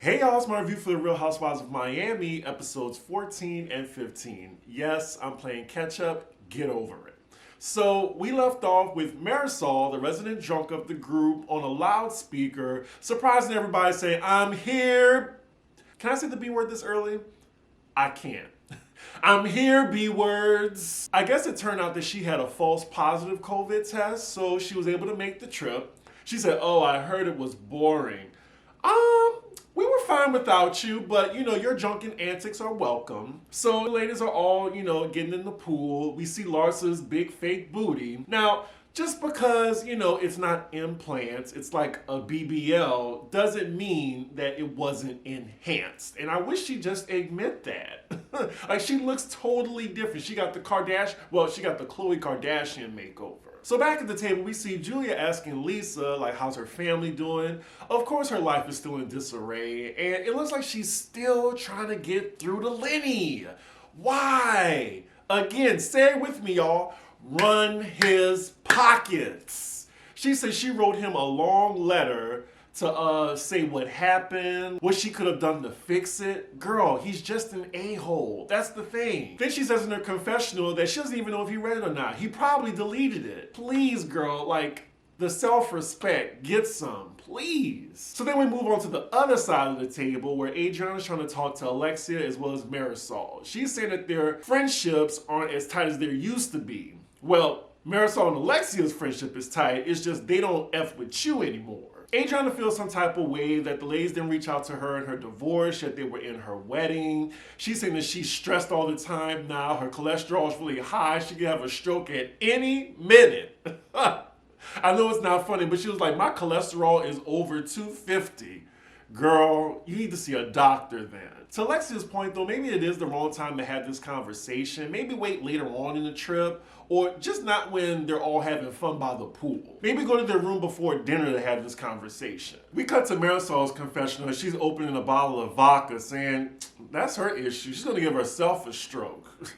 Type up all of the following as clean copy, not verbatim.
Hey y'all, it's my review for the Real Housewives of Miami, episodes 14 and 15. Yes, I'm playing catch up, get over it. So we left off with Marisol, the resident drunk of the group, on a loudspeaker, surprising everybody saying, "I'm here." Can I say the B word this early? I can't. I'm here, B words. I guess it turned out that she had a false positive COVID test, so she was able to make the trip. She said, "Oh, I heard it was boring." We were fine without you, but your drunken antics are welcome. So the ladies are all, getting in the pool. We see Larsa's big fake booty. Now, just because, it's not implants, it's like a BBL, doesn't mean that it wasn't enhanced. And I wish she'd just admit that. Like, she looks totally different. She got the Khloe Kardashian makeover. So back at the table, we see Julia asking Lisa, like, how's her family doing? Of course, her life is still in disarray, and it looks like she's still trying to get through to Lenny. Why? Again, say it with me, y'all. Run his pockets. She said she wrote him a long letter to say what happened, what she could have done to fix it. Girl, he's just an a-hole. That's the thing. Then she says in her confessional that she doesn't even know if he read it or not. He probably deleted it. Please, girl, like, the self-respect, get some, please. So then we move on to the other side of the table where Adriana's trying to talk to Alexia as well as Marisol. She's saying that their friendships aren't as tight as they used to be. Well, Marisol and Alexia's friendship is tight, it's just they don't F with you anymore. Adriana feels some type of way that the ladies didn't reach out to her in her divorce, yet they were in her wedding. She's saying that she's stressed all the time now. Her cholesterol is really high. She could have a stroke at any minute. I know it's not funny, but she was like, my cholesterol is over 250. Girl, you need to see a doctor then. To Alexia's point though, maybe it is the wrong time to have this conversation. Maybe wait later on in the trip, or just not when they're all having fun by the pool. Maybe go to their room before dinner to have this conversation. We cut to Marisol's confessional. She's opening a bottle of vodka saying that's her issue. She's gonna give herself a stroke.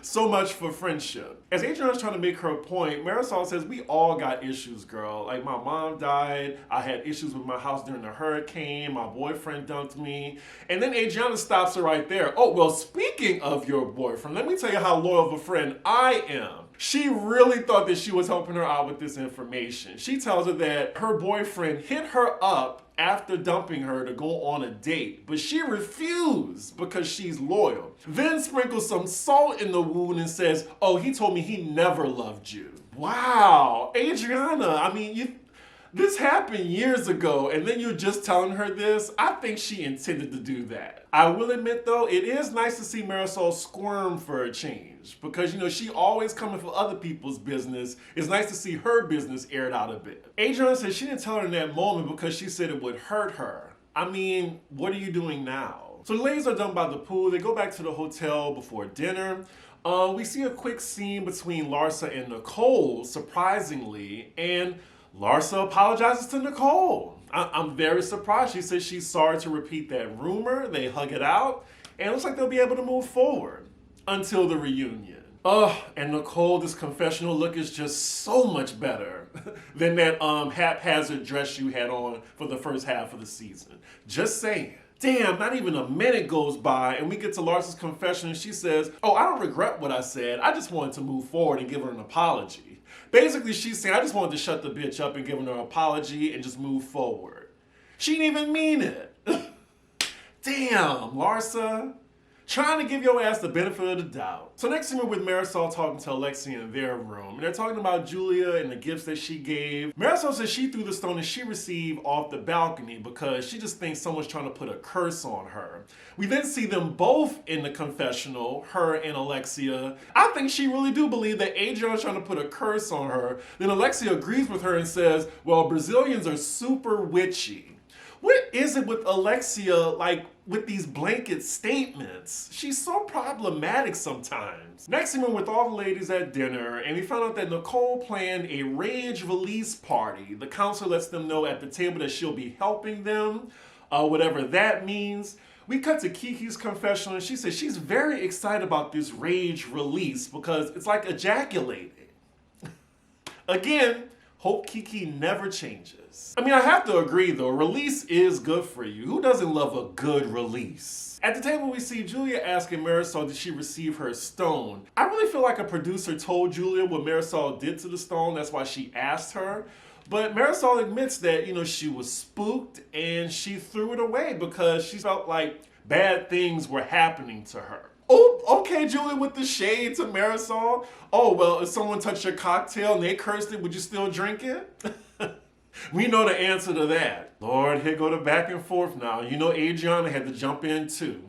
So much for friendship. As Adriana's trying to make her point, Marisol says, we all got issues, girl. Like, my mom died. I had issues with my house during the hurricane. My boyfriend dumped me. And then Adriana stops her right there. Oh, well, speaking of your boyfriend, let me tell you how loyal of a friend I am. She really thought that she was helping her out with this information. She tells her that her boyfriend hit her up after dumping her to go on a date, but she refused because she's loyal. Then sprinkles some salt in the wound and says, oh, he told me he never loved you. Wow, Adriana, I mean, this happened years ago, and then you're just telling her this? I think she intended to do that. I will admit, though, it is nice to see Marisol squirm for a change, because, she always coming for other people's business. It's nice to see her business aired out a bit. Adriana said she didn't tell her in that moment because she said it would hurt her. I mean, what are you doing now? So the ladies are done by the pool. They go back to the hotel before dinner. We see a quick scene between Larsa and Nicole, surprisingly, and Larsa apologizes to Nicole. I'm very surprised. She says she's sorry to repeat that rumor. They hug it out, and it looks like they'll be able to move forward until the reunion. And Nicole, this confessional look is just so much better than that haphazard dress you had on for the first half of the season. Just saying. Damn, not even a minute goes by and we get to Larsa's confession and she says, oh, I don't regret what I said. I just wanted to move forward and give her an apology. Basically, she's saying, I just wanted to shut the bitch up and give her an apology and just move forward. She didn't even mean it. Damn, Larsa. Trying to give your ass the benefit of the doubt. So next thing we're with Marisol talking to Alexia in their room. And they're talking about Julia and the gifts that she gave. Marisol says she threw the stone that she received off the balcony because she just thinks someone's trying to put a curse on her. We then see them both in the confessional, her and Alexia. I think she really do believe that Adriana's trying to put a curse on her. Then Alexia agrees with her and says, well, Brazilians are super witchy. What is it with Alexia, like, with these blanket statements? She's so problematic sometimes. Next thing we're with all the ladies at dinner, and we found out that Nicole planned a rage release party. The counselor lets them know at the table that she'll be helping them, whatever that means. We cut to Kiki's confessional, and she says she's very excited about this rage release because it's like ejaculating. Again, Hope Kiki never changes. I mean, I have to agree though, release is good for you. Who doesn't love a good release? At the table, we see Julia asking Marisol, did she receive her stone? I really feel like a producer told Julia what Marisol did to the stone. That's why she asked her. But Marisol admits that, she was spooked and she threw it away because she felt like bad things were happening to her. Oh, okay, Julia, with the shade to Marisol. Oh, well, if someone touched your cocktail and they cursed it, would you still drink it? We know the answer to that. Lord, here go the back and forth now. Adriana had to jump in too.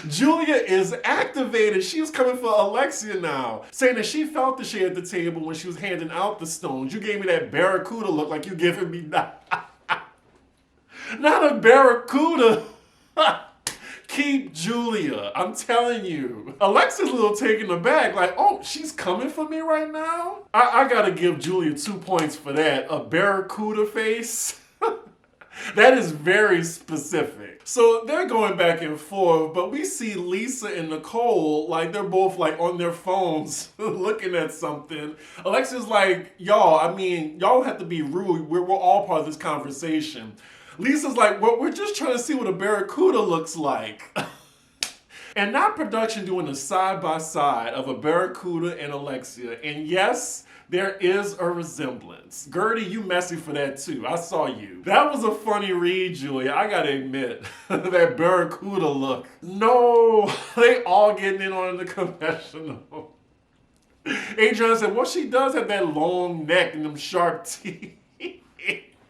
Julia is activated. She's coming for Alexia now, saying that she felt the shade at the table when she was handing out the stones. You gave me that barracuda look like you giving me that. Not a barracuda. Keep Julia. I'm telling you. Alexia's a little taken aback, like, oh, she's coming for me right now? I gotta give Julia 2 points for that. A barracuda face? That is very specific. So they're going back and forth, but we see Lisa and Nicole, like they're both like on their phones looking at something. Alexia's like, y'all have to be rude. We're all part of this conversation. Lisa's like, well, we're just trying to see what a barracuda looks like. And not production doing a side-by-side of a barracuda and Alexia. And yes, there is a resemblance. Gertie, you messy for that too. I saw you. That was a funny read, Julia. I gotta admit, that barracuda look. No, they all getting in on the confessional. Adriana said, well, she does have that long neck and them sharp teeth.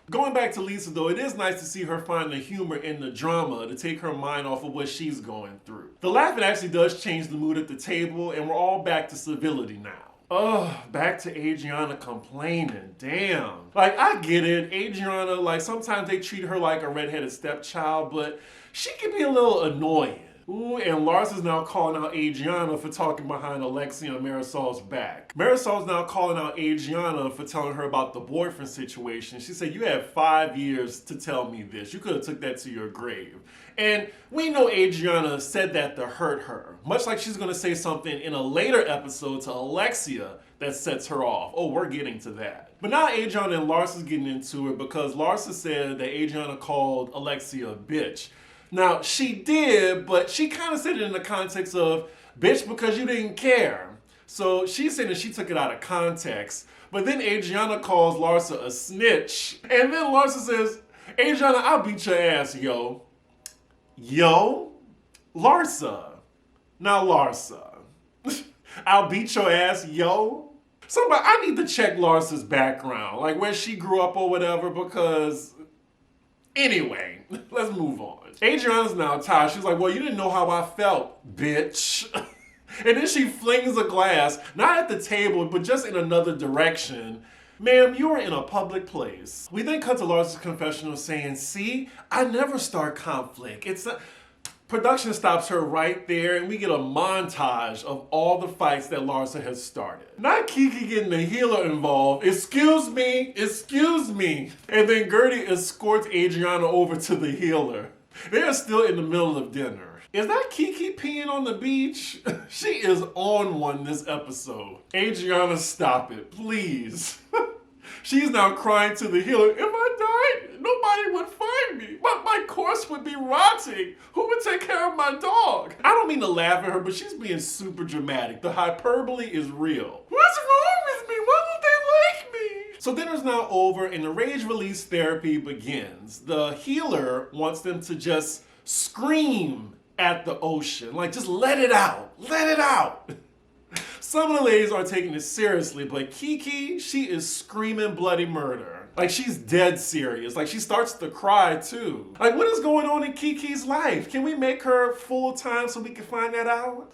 Going back to Lisa though, it is nice to see her find the humor in the drama to take her mind off of what she's going through. The laughing actually does change the mood at the table and we're all back to civility now. Back to Adriana complaining. Damn. Like, I get it. Adriana, like, sometimes they treat her like a redheaded stepchild, but she can be a little annoying. Ooh, and Lars is now calling out Adriana for talking behind Alexia and Marisol's back. Marisol's now calling out Adriana for telling her about the boyfriend situation. She said, you had 5 years to tell me this. You could have took that to your grave. And we know Adriana said that to hurt her. Much like she's going to say something in a later episode to Alexia that sets her off. Oh, we're getting to that. But now Adriana and Lars is getting into it because Lars said that Adriana called Alexia a bitch. Now, she did, but she kind of said it in the context of, bitch, because you didn't care. So she's saying that she took it out of context. But then Adriana calls Larsa a snitch. And then Larsa says, Adriana, I'll beat your ass, yo. Yo? Larsa. Now, Larsa. I'll beat your ass, yo? Somebody, I need to check Larsa's background, like where she grew up or whatever, because... Anyway, let's move on. Adriana's now tired. She's like, well, you didn't know how I felt, bitch. And then she flings a glass, not at the table, but just in another direction. Ma'am, you are in a public place. We then cut to Lars's confessional saying, see, I never start conflict. It's not... Production stops her right there and we get a montage of all the fights that Larsa has started. Not Kiki getting the healer involved. Excuse me. And then Gertie escorts Adriana over to the healer. They are still in the middle of dinner. Is that Kiki peeing on the beach? She is on one this episode. Adriana, stop it, please. She's now crying to the healer, if I died, nobody would find me. My corpse would be rotting. Who would take care of my dog? I don't mean to laugh at her, but she's being super dramatic. The hyperbole is real. What's wrong with me? Why don't they like me? So dinner's now over and the rage release therapy begins. The healer wants them to just scream at the ocean. Like, just let it out. Let it out. Some of the ladies are taking it seriously, but Kiki, she is screaming bloody murder. Like, she's dead serious. Like, she starts to cry, too. Like, what is going on in Kiki's life? Can we make her full-time so we can find that out?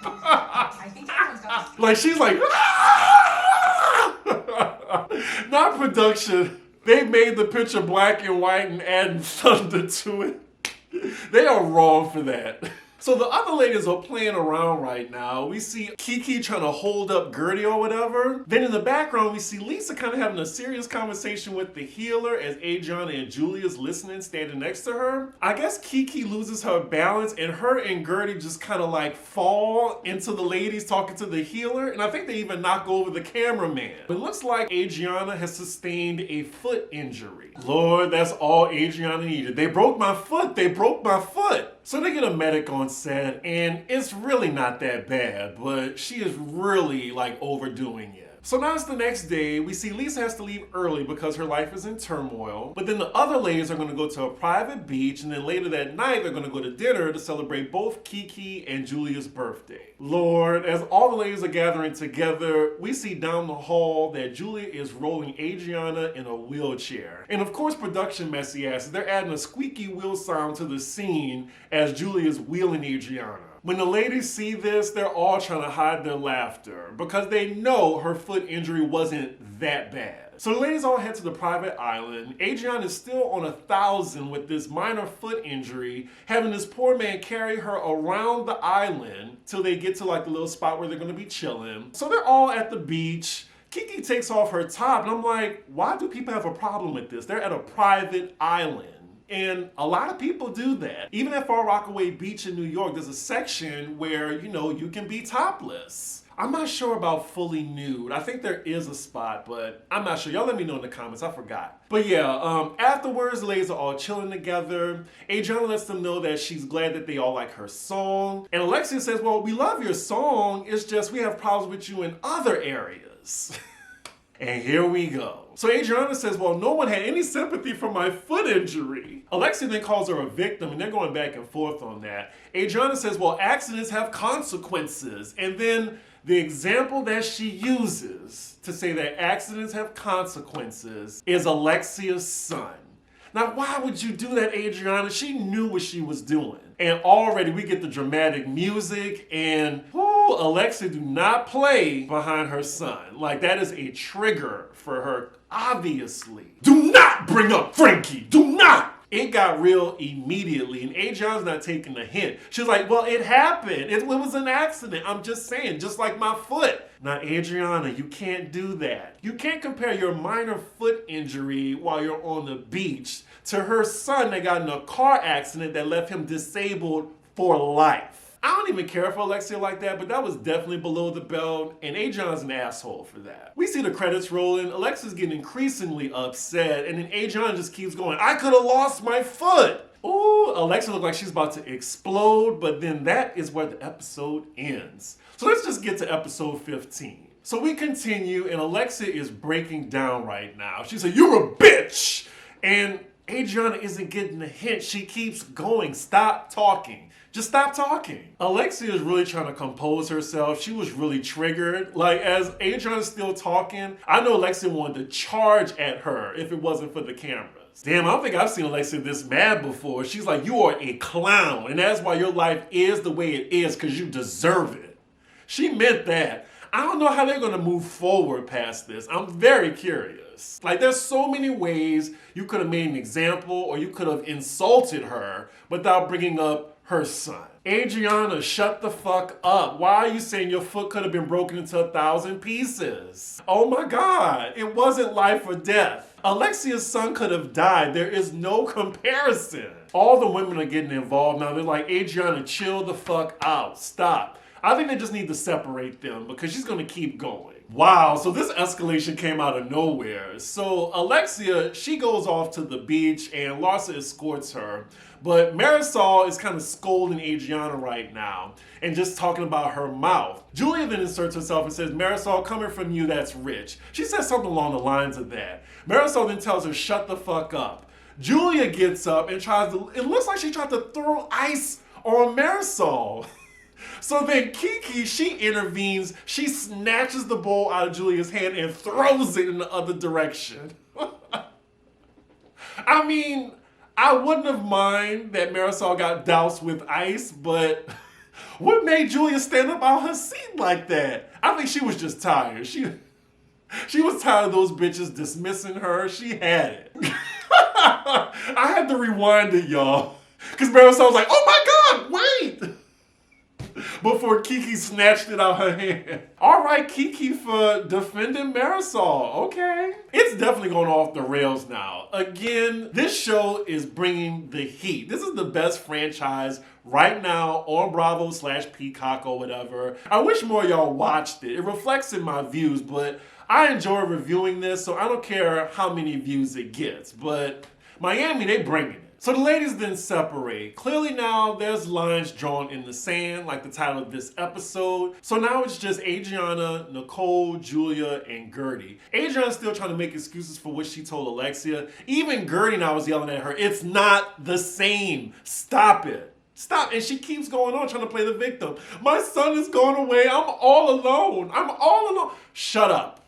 I think everyone's got Like, she's like, not production. They made the picture black and white and adding thunder to it. They are wrong for that. So the other ladies are playing around right now. We see Kiki trying to hold up Gertie or whatever. Then in the background, we see Lisa kind of having a serious conversation with the healer as Adriana and Julia's listening, standing next to her. I guess Kiki loses her balance and her and Gertie just kind of like fall into the ladies talking to the healer. And I think they even knock over the cameraman. It looks like Adriana has sustained a foot injury. Lord, that's all Adriana needed. They broke my foot. They broke my foot. So they get a medic on set, and it's really not that bad, but she is really like overdoing it. So now it's the next day. We see Lisa has to leave early because her life is in turmoil. But then the other ladies are going to go to a private beach, and then later that night they're going to go to dinner to celebrate both Kiki and Julia's birthday. Lord, as all the ladies are gathering together, we see down the hall that Julia is rolling Adriana in a wheelchair. And of course, production messy asses, they're adding a squeaky wheel sound to the scene as Julia is wheeling Adriana. When the ladies see this, they're all trying to hide their laughter because they know her foot injury wasn't that bad. So the ladies all head to the private island. Adriana is still on 1,000 with this minor foot injury, having this poor man carry her around the island till they get to like the little spot where they're gonna be chilling. So they're all at the beach. Kiki takes off her top, and I'm like, why do people have a problem with this? They're at a private island. And a lot of people do that. Even at Far Rockaway Beach in New York, there's a section where, you can be topless. I'm not sure about fully nude. I think there is a spot, but I'm not sure. Y'all let me know in the comments. I forgot. But yeah, afterwards, the ladies are all chilling together. Adriana lets them know that she's glad that they all like her song. And Alexia says, well, we love your song. It's just we have problems with you in other areas. And here we go. So Adriana says, well, no one had any sympathy for my foot injury. Alexia then calls her a victim, and they're going back and forth on that. Adriana says, well, accidents have consequences. And then the example that she uses to say that accidents have consequences is Alexia's son. Now, why would you do that, Adriana? She knew what she was doing. And already we get the dramatic music, and Alexia do not play behind her son. Like, that is a trigger for her, obviously. Do not bring up Frankie. Do not. It got real immediately, and Adriana's not taking the hint. She's like, well, it happened. It was an accident. I'm just saying, just like my foot. Now, Adriana, you can't do that. You can't compare your minor foot injury while you're on the beach to her son that got in a car accident that left him disabled for life. I don't even care for Alexia like that, but that was definitely below the belt, and Adriana's an asshole for that. We see the credits rolling. Alexia's getting increasingly upset, and then Adriana just keeps going, I could have lost my foot. Ooh, Alexia looks like she's about to explode, but then that is where the episode ends. So let's just get to episode 15. So we continue, and Alexia is breaking down right now. She said, you're a bitch! And Adriana isn't getting the hint. She keeps going. Stop talking. Just stop talking. Alexia is really trying to compose herself. She was really triggered. Like, as Adriana's still talking, I know Alexia wanted to charge at her if it wasn't for the cameras. Damn, I don't think I've seen Alexia this mad before. She's like, you are a clown, and that's why your life is the way it is, because you deserve it. She meant that. I don't know how they're gonna move forward past this. I'm very curious. Like, there's so many ways you could have made an example or you could have insulted her without bringing up her son. Adriana, shut the fuck up. Why are you saying your foot could have been broken into 1,000 pieces? Oh my God, it wasn't life or death. Alexia's son could have died. There is no comparison. All the women are getting involved now. They're like, Adriana, chill the fuck out. Stop. I think they just need to separate them because she's gonna keep going. Wow, so this escalation came out of nowhere. So Alexia, she goes off to the beach and Larsa escorts her. But Marisol is kind of scolding Adriana right now and just talking about her mouth. Julia then inserts herself and says, Marisol, coming from you, that's rich. She says something along the lines of that. Marisol then tells her, shut the fuck up. Julia gets up and it looks like she tried to throw ice on Marisol. So then Kiki, she intervenes, she snatches the bowl out of Julia's hand and throws it in the other direction. I mean, I wouldn't have minded that Marisol got doused with ice, but what made Julia stand up out her seat like that? I think she was just tired. She was tired of those bitches dismissing her. She had it. I had to rewind it, y'all. Because Marisol was like, oh my God, wait! before Kiki snatched it out her hand. All right, Kiki for defending Marisol. Okay. It's definitely going off the rails now. Again, this show is bringing the heat. This is the best franchise right now on Bravo/Peacock or whatever. I wish more of y'all watched it. It reflects in my views, but I enjoy reviewing this, so I don't care how many views it gets. But Miami, they bringing it. So the ladies then separate. Clearly now there's lines drawn in the sand, like the title of this episode. So now it's just Adriana, Nicole, Julia, and Gertie. Adriana's still trying to make excuses for what she told Alexia. Even Gertie now was yelling at her, it's not the same. Stop it. Stop. And she keeps going on trying to play the victim. My son is going away. I'm all alone. I'm all alone. Shut up.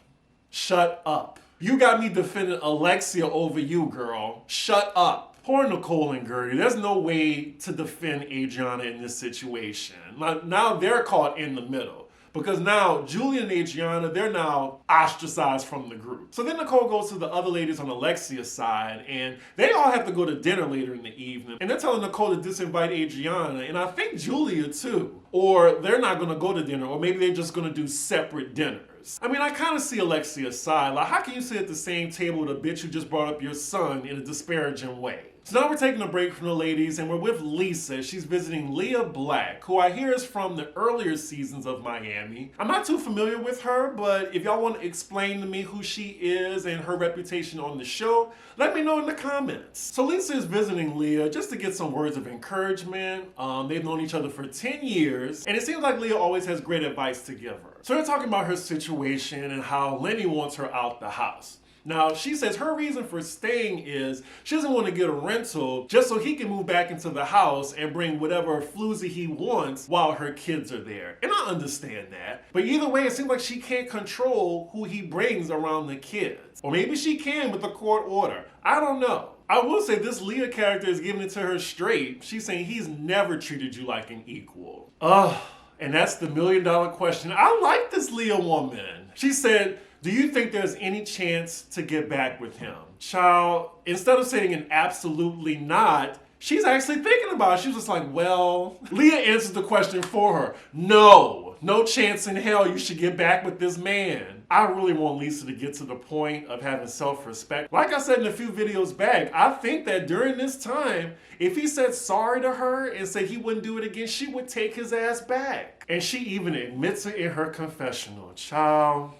Shut up. You got me defending Alexia over you, girl. Shut up. Poor Nicole and Gertie. There's no way to defend Adriana in this situation. Now they're caught in the middle. Because now Julia and Adriana, they're now ostracized from the group. So then Nicole goes to the other ladies on Alexia's side, and they all have to go to dinner later in the evening. And they're telling Nicole to disinvite Adriana, and I think Julia too. Or they're not gonna go to dinner, or maybe they're just gonna do separate dinners. I mean, I kind of see Alexia's side. Like, how can you sit at the same table with a bitch who just brought up your son in a disparaging way? So now we're taking a break from the ladies and we're with Lisa. She's visiting Leah Black, who I hear is from the earlier seasons of Miami. I'm not too familiar with her, but if y'all want to explain to me who she is and her reputation on the show, let me know in the comments. So Lisa is visiting Leah just to get some words of encouragement. They've known each other for 10 years, and it seems like Leah always has great advice to give her. So they're talking about her situation and how Lenny wants her out the house. Now, she says her reason for staying is she doesn't want to get a rental just so he can move back into the house and bring whatever floozy he wants while her kids are there. And I understand that. But either way, it seems like she can't control who he brings around the kids. Or maybe she can with a court order. I don't know. I will say this Leah character is giving it to her straight. She's saying he's never treated you like an equal. And that's the $1 million question. I like this Leah woman. She said, do you think there's any chance to get back with him? Child, instead of saying an absolutely not, she's actually thinking about it. She was just like, well, Leah answered the question for her. No chance in hell you should get back with this man. I really want Lisa to get to the point of having self-respect. Like I said in a few videos back, I think that during this time, if he said sorry to her and said he wouldn't do it again, she would take his ass back. And she even admits it in her confessional. Child.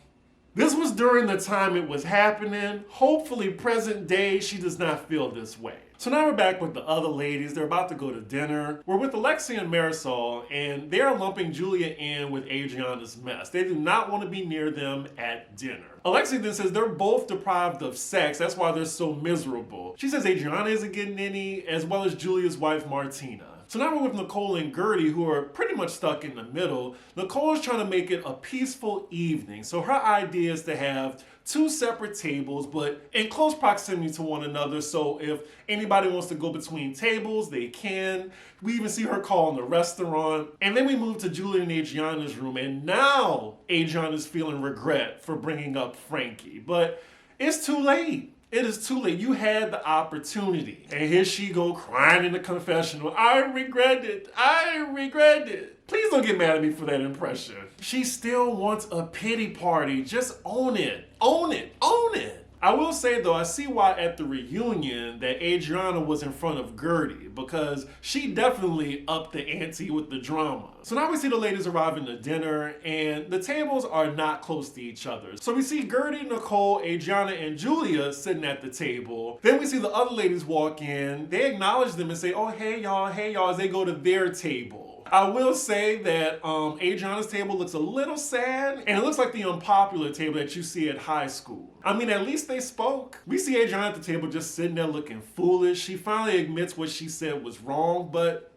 This was during the time it was happening. Hopefully present day, she does not feel this way. So now we're back with the other ladies. They're about to go to dinner. We're with Alexia and Marisol, and they're lumping Julia in with Adriana's mess. They do not want to be near them at dinner. Alexia then says they're both deprived of sex. That's why they're so miserable. She says Adriana isn't getting any, as well as Julia's wife, Martina. So now we're with Nicole and Gertie, who are pretty much stuck in the middle. Nicole is trying to make it a peaceful evening. So her idea is to have 2 separate tables, but in close proximity to one another. So if anybody wants to go between tables, they can. We even see her calling the restaurant. And then we move to Julia and Adriana's room. And now Adriana's feeling regret for bringing up Frankie. But it's too late. It is too late. You had the opportunity. And here she go crying in the confessional. I regret it. I regret it. Please don't get mad at me for that impression. She still wants a pity party. Just own it. Own it. Own it. I will say though, I see why at the reunion that Adriana was in front of Gertie, because she definitely upped the ante with the drama. So now we see the ladies arriving to dinner, and the tables are not close to each other. So we see Gertie, Nicole, Adriana, and Julia sitting at the table. Then we see the other ladies walk in. They acknowledge them and say, oh, hey y'all, as they go to their table. I will say that Adriana's table looks a little sad, and it looks like the unpopular table that you see at high school. I mean, at least they spoke. We see Adriana at the table just sitting there looking foolish. She finally admits what she said was wrong, but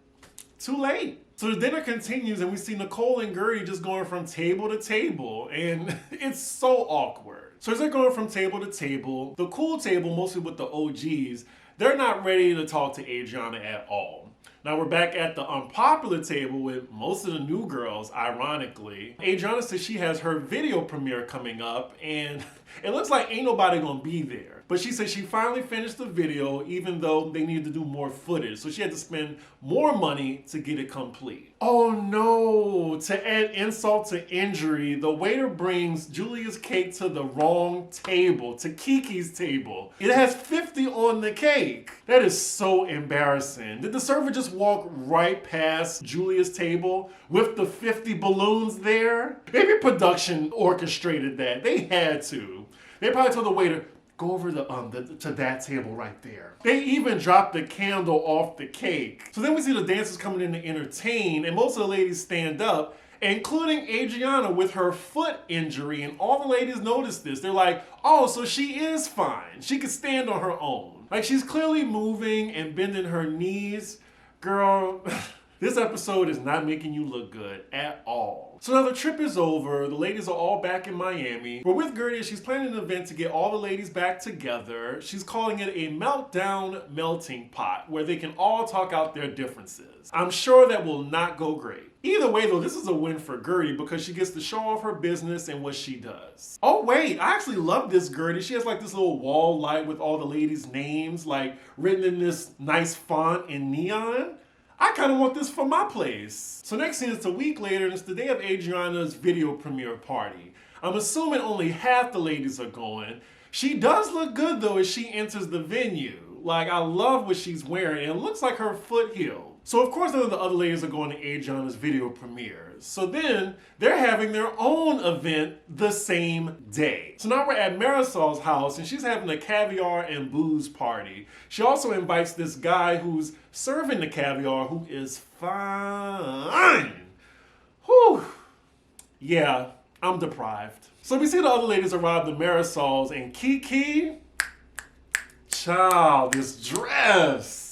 too late. So the dinner continues, and we see Nicole and Gertie just going from table to table, and it's so awkward. So as they're going from table to table, the cool table, mostly with the OGs, they're not ready to talk to Adriana at all. Now we're back at the unpopular table with most of the new girls, ironically. Adriana says she has her video premiere coming up, and it looks like ain't nobody gonna be there. But she said she finally finished the video even though they needed to do more footage. So she had to spend more money to get it complete. Oh no, to add insult to injury, the waiter brings Julia's cake to the wrong table, to Kiki's table. It has 50 on the cake. That is so embarrassing. Did the server just walk right past Julia's table with the 50 balloons there? Maybe production orchestrated that. They had to. They probably told the waiter, go over to that table right there. They even dropped the candle off the cake. So then we see the dancers coming in to entertain, and most of the ladies stand up, including Adriana with her foot injury, and all the ladies notice this. They're like, oh, so she is fine. She can stand on her own. Like, she's clearly moving and bending her knees. Girl, this episode is not making you look good at all. So now the trip is over. The ladies are all back in Miami. We're with Gertie. She's planning an event to get all the ladies back together. She's calling it a meltdown melting pot where they can all talk out their differences. I'm sure that will not go great. Either way though, this is a win for Gertie because she gets to show off her business and what she does. Oh wait, I actually love this Gertie. She has like this little wall light with all the ladies' names like written in this nice font in neon. I kind of want this for my place. So next scene is a week later, and it's the day of Adriana's video premiere party. I'm assuming only half the ladies are going. She does look good though as she enters the venue. Like, I love what she's wearing, and it looks like her foot healed. So of course none of the other ladies are going to Adriana's video premieres. So then they're having their own event the same day. So now we're at Marisol's house and she's having a caviar and booze party. She also invites this guy who's serving the caviar who is fine. Whew. Yeah, I'm deprived. So we see the other ladies arrive to Marisol's and Kiki, child, this dress.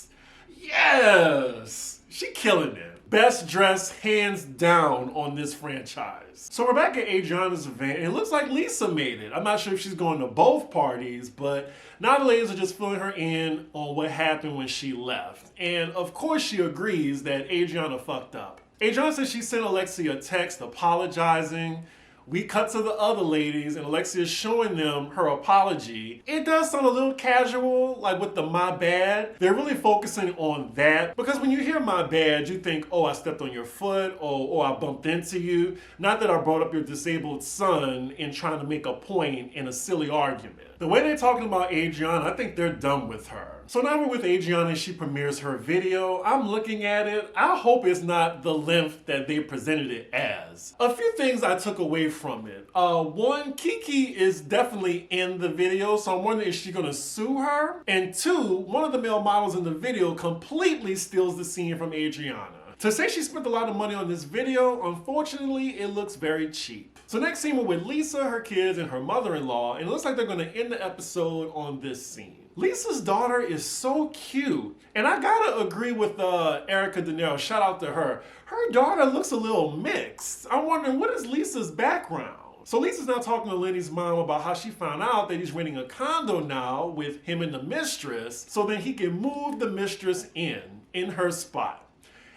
Yes, she killing it. Best dress hands down on this franchise. So we're back at Adriana's event and it looks like Lisa made it. I'm not sure if she's going to both parties, but now the ladies are just filling her in on what happened when she left. And of course she agrees that Adriana fucked up. Adriana says she sent Alexia a text apologizing. We cut to the other ladies and Alexia is showing them her apology. It does sound a little casual, like with the my bad. They're really focusing on that because when you hear my bad, you think, oh, I stepped on your foot, or I bumped into you. Not that I brought up your disabled son in trying to make a point in a silly argument. The way they're talking about Adriana, I think they're done with her. So now we're with Adriana and she premieres her video. I'm looking at it. I hope it's not the length that they presented it as. A few things I took away from it. One, Kiki is definitely in the video, so I'm wondering is she gonna sue her? And two, one of the male models in the video completely steals the scene from Adriana. To say she spent a lot of money on this video, unfortunately, it looks very cheap. So next scene we're with Lisa, her kids, and her mother-in-law, and it looks like they're gonna end the episode on this scene. Lisa's daughter is so cute, and I gotta agree with Erica De Niro, shout out to her. Her daughter looks a little mixed. I'm wondering, what is Lisa's background? So Lisa's now talking to Lenny's mom about how she found out that he's renting a condo now with him and the mistress, so then he can move the mistress in her spot.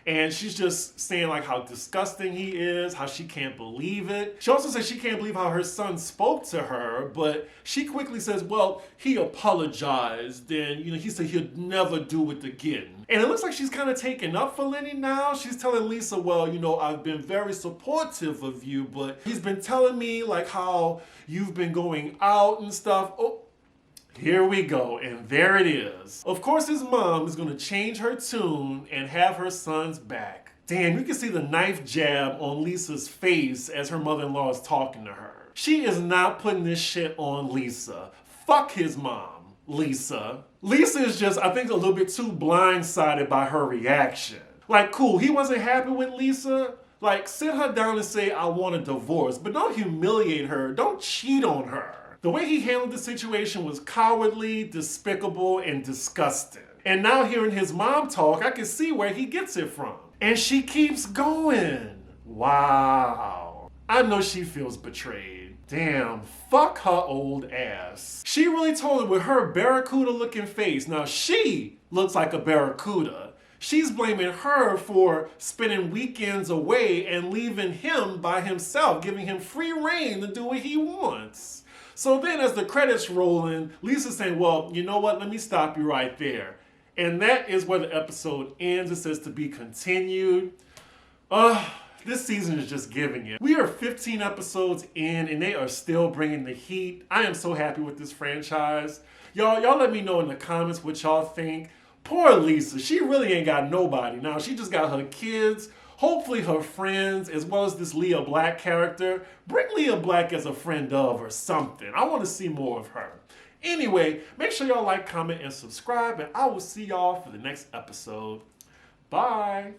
And she's just saying like how disgusting he is, how she can't believe it. She also says she can't believe how her son spoke to her, but she quickly says, well, he apologized and he said he'd never do it again. And it looks like she's kind of taking up for Lenny now. She's telling Lisa, well, I've been very supportive of you, but he's been telling me like how you've been going out and stuff. Oh, here we go, and there it is. Of course, his mom is gonna change her tune and have her son's back. Damn, you can see the knife jab on Lisa's face as her mother-in-law is talking to her. She is not putting this shit on Lisa. Fuck his mom, Lisa. Lisa is just, I think, a little bit too blindsided by her reaction. Like, cool, he wasn't happy with Lisa. Like, sit her down and say, I want a divorce, but don't humiliate her. Don't cheat on her. The way he handled the situation was cowardly, despicable, and disgusting. And now hearing his mom talk, I can see where he gets it from. And she keeps going. Wow. I know she feels betrayed. Damn, fuck her old ass. She really told it with her barracuda looking face. Now she looks like a barracuda. She's blaming her for spending weekends away and leaving him by himself, giving him free reign to do what he wants. So then as the credits roll in, Lisa's saying, well, you know what? Let me stop you right there. And that is where the episode ends. It says to be continued. This season is just giving it. We are 15 episodes in and they are still bringing the heat. I am so happy with this franchise. Y'all let me know in the comments what y'all think. Poor Lisa, she really ain't got nobody now. She just got her kids, hopefully her friends, as well as this Leah Black character. Bring Leah Black as a friend of or something. I want to see more of her. Anyway, make sure y'all like, comment, and subscribe, and I will see y'all for the next episode. Bye.